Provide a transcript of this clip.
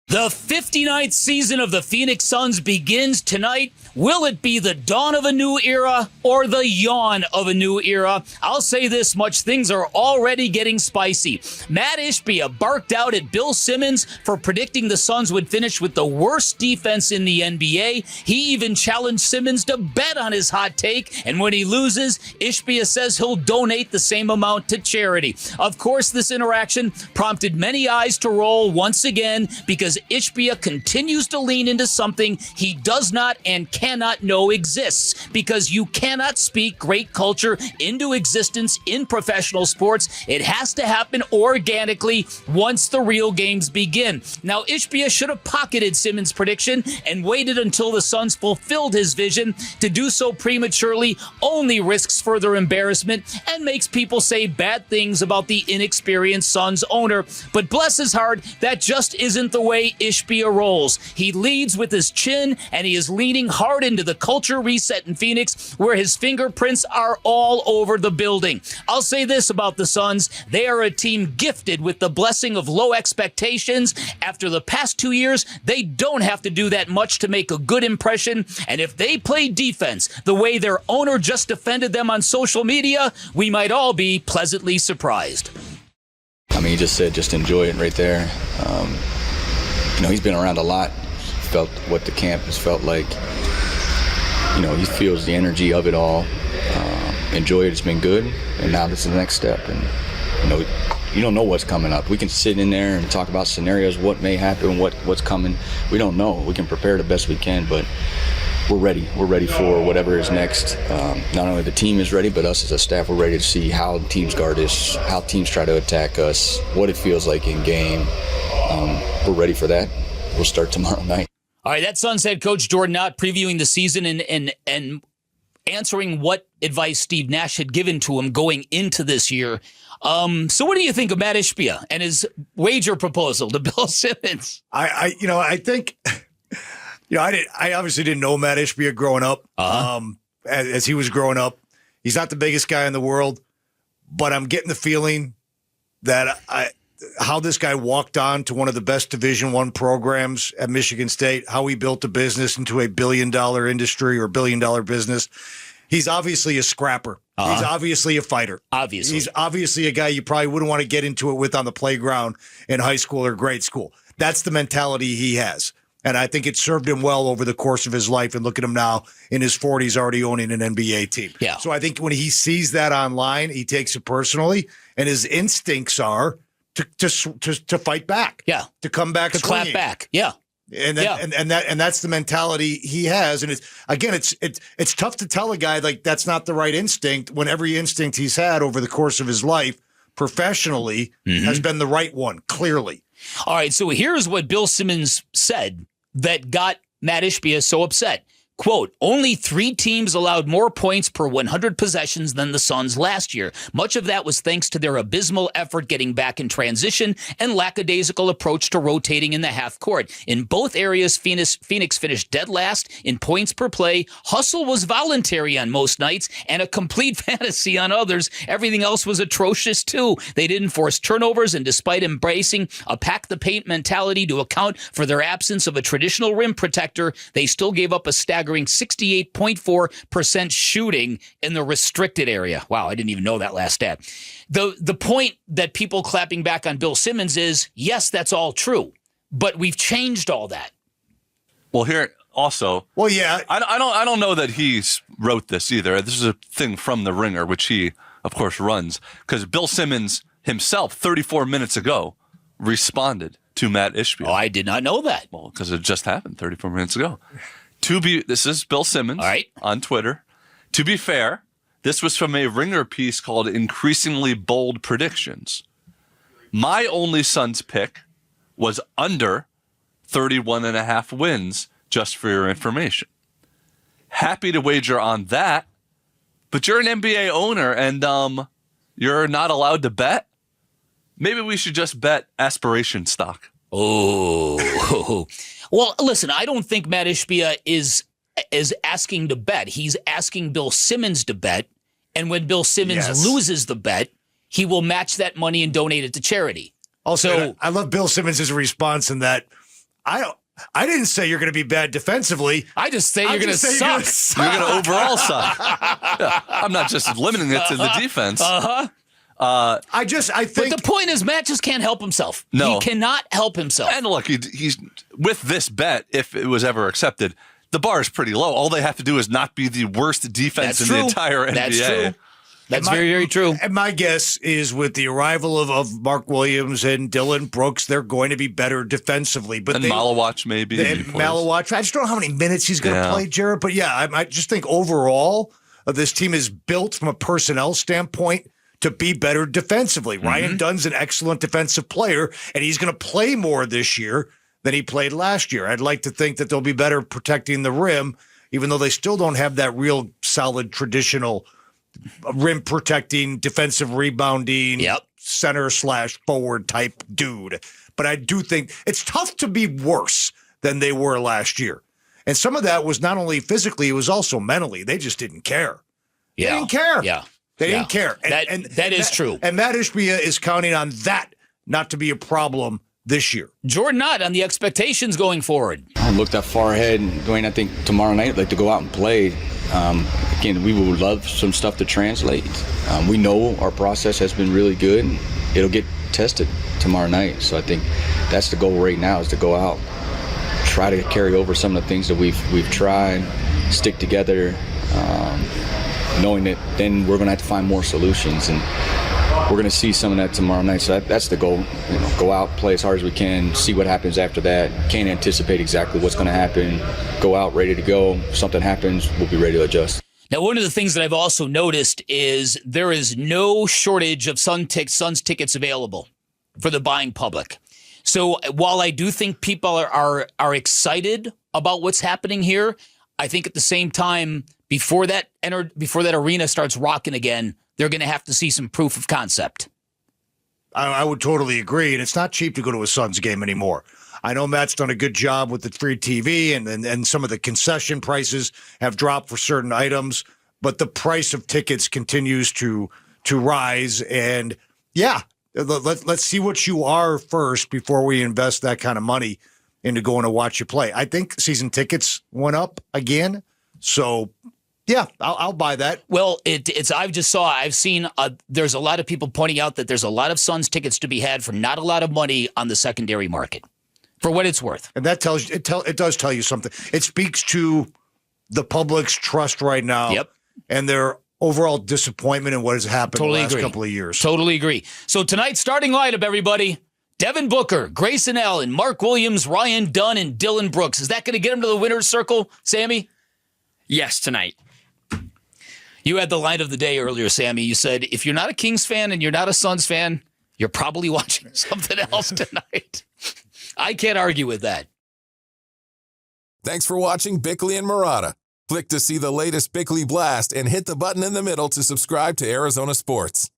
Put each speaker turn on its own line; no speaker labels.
The 59th season of the Phoenix Suns begins tonight. Will it be the dawn of a new era or the yawn of a new era? I'll say this much, things are already getting spicy. Matt Ishbia barked out at Bill Simmons for predicting the Suns would finish with the worst defense in the NBA. He even challenged Simmons to bet on his hot take, and when he loses, Ishbia says he'll donate the same amount to charity. Of course, this interaction prompted many eyes to roll once again because Ishbia continues to lean into something he does not and cannot know exists, because you cannot speak great culture into existence in professional sports. It has to happen organically once the real games begin. Now, Ishbia should have pocketed Simmons' prediction and waited until the Suns fulfilled his vision. To do so prematurely only risks further embarrassment and makes people say bad things about the inexperienced Suns owner. But bless his heart, that just isn't the way Ishbia rolls. He leads with his chin, and he is leaning hard into the culture reset in Phoenix, where his fingerprints are all over the building. I'll say this about the Suns: they are a team gifted with the blessing of low expectations. After the past 2 years, they don't have to do that much to make a good impression, and if they play defense the way their owner just defended them on social media, we might all be pleasantly surprised.
I mean, he just said just enjoy it right there. He's been around a lot, felt what the camp has felt like. He feels the energy of it all. Enjoy it, it's been good, and now this is the next step. And, you don't know what's coming up. We can sit in there and talk about scenarios, what may happen, what's coming. We don't know. We can prepare the best we can, but we're ready. We're ready for whatever is next. Not only the team is ready, but us as a staff, we're ready to see how teams guard us, how teams try to attack us, what it feels like in game. We're ready for that. We'll start tomorrow night.
All right, that's Suns head coach Jordan Ott previewing the season and answering what advice Steve Nash had given to him going into this year. So what do you think of Matt Ishbia and his wager proposal to Bill Simmons?
I think, I obviously didn't know Matt Ishbia growing up. As he was growing up, he's not the biggest guy in the world, but I'm getting the feeling that how this guy walked on to one of the best Division I programs at Michigan State, how he built a business into a $1 billion industry or $1 billion business. He's obviously a scrapper. He's obviously a fighter.
Obviously.
He's obviously a guy you probably wouldn't want to get into it with on the playground in high school or grade school. That's the mentality he has. And I think it served him well over the course of his life. And look at him now in his 40s already owning an NBA team.
Yeah.
So I think when he sees that online, he takes it personally. And his instincts are to fight back.
Yeah.
To come back
to
swinging.
clap back. Yeah.
And that's the mentality he has. And it's tough to tell a guy like that's not the right instinct when every instinct he's had over the course of his life professionally has been the right one, clearly.
All right, so here's what Bill Simmons said that got Matt Ishbia so upset. Quote, only 3 teams allowed more points per 100 possessions than the Suns last year. Much of that was thanks to their abysmal effort getting back in transition and lackadaisical approach to rotating in the half court. In both areas, Phoenix finished dead last in points per play. Hustle was voluntary on most nights and a complete fantasy on others. Everything else was atrocious too. They didn't force turnovers, and despite embracing a pack-the-paint mentality to account for their absence of a traditional rim protector, they still gave up a staggering 68.4% shooting in the restricted area. Wow, I didn't even know that last stat. The point that people clapping back on Bill Simmons is, yes, that's all true, but we've changed all that.
Well, here also,
well, yeah,
I don't know that he's wrote this either. This is a thing from The Ringer, which he, of course, runs, because Bill Simmons himself, 34 minutes ago, responded to Matt Ishbia.
Oh, I did not know that.
Well, because it just happened 34 minutes ago. This is Bill Simmons on Twitter. To be fair, this was from a Ringer piece called Increasingly Bold Predictions. My only Suns pick was under 31.5 wins, just for your information. Happy to wager on that, but you're an NBA owner and you're not allowed to bet? Maybe we should just bet aspiration stock.
Oh, well, listen, I don't think Matt Ishbia is asking to bet. He's asking Bill Simmons to bet. And when Bill Simmons loses the bet, he will match that money and donate it to charity.
Also, I love Bill Simmons' response in that I didn't say you're going to be bad defensively.
I just say you're going to suck.
You're going to overall suck. Yeah, I'm not just limiting it to the defense.
I think.
But the point is, Matt just can't help himself.
No.
He cannot help himself.
And look, he's with this bet, if it was ever accepted, the bar is pretty low. All they have to do is not be the worst defense in the entire NBA.
That's true. That's very, very true.
And my guess is with the arrival of Mark Williams and Dillon Brooks, they're going to be better defensively. But
Malawatch maybe.
Malawatch. I just don't know how many minutes he's going to play, Jared. But yeah, I just think overall this team is built from a personnel standpoint to be better defensively. Ryan Dunn's an excellent defensive player, and he's going to play more this year than he played last year. I'd like to think that they'll be better protecting the rim, even though they still don't have that real solid traditional rim protecting, defensive rebounding, center/forward type dude. But I do think it's tough to be worse than they were last year. And some of that was not only physically, it was also mentally. They just didn't care.
Yeah.
They didn't care.
Yeah.
They didn't care.
That is true.
And Matt Ishbia is counting on that not to be a problem this year.
Jordan Ott on the expectations going forward.
I looked that far ahead, Dwayne. I think tomorrow night I'd like to go out and play. Again, we would love some stuff to translate. We know our process has been really good. And it'll get tested tomorrow night. So I think that's the goal right now, is to go out, try to carry over some of the things that we've tried, stick together, knowing that then we're going to have to find more solutions. And we're going to see some of that tomorrow night. So that's the goal. Go out, play as hard as we can, see what happens after that. Can't anticipate exactly what's going to happen. Go out ready to go. If something happens, we'll be ready to adjust.
Now, one of the things that I've also noticed is there is no shortage of Suns tickets available for the buying public. So while I do think people are excited about what's happening here, I think at the same time, before that arena starts rocking again, they're going to have to see some proof of concept.
I would totally agree. And it's not cheap to go to a Suns game anymore. I know Matt's done a good job with the free TV and some of the concession prices have dropped for certain items, but the price of tickets continues to rise. And yeah, let's see what you are first before we invest that kind of money into going to watch you play. I think season tickets went up again. So yeah, I'll buy that.
Well, I've seen there's a lot of people pointing out that there's a lot of Suns tickets to be had for not a lot of money on the secondary market, for what it's worth.
And that tells you, it does tell you something. It speaks to the public's trust right now.
Yep.
And their overall disappointment in what has happened in the last couple of years.
Totally agree. So tonight's starting lineup, everybody: Devin Booker, Grayson Allen, Mark Williams, Ryan Dunn, and Dillon Brooks. Is that going to get him to the winner's circle, Sammy?
Yes, tonight.
You had the line of the day earlier, Sammy. You said, if you're not a Kings fan and you're not a Suns fan, you're probably watching something else tonight. I can't argue with that.
Thanks for watching Bickley and Marotta. Click to see the latest Bickley Blast and hit the button in the middle to subscribe to Arizona Sports.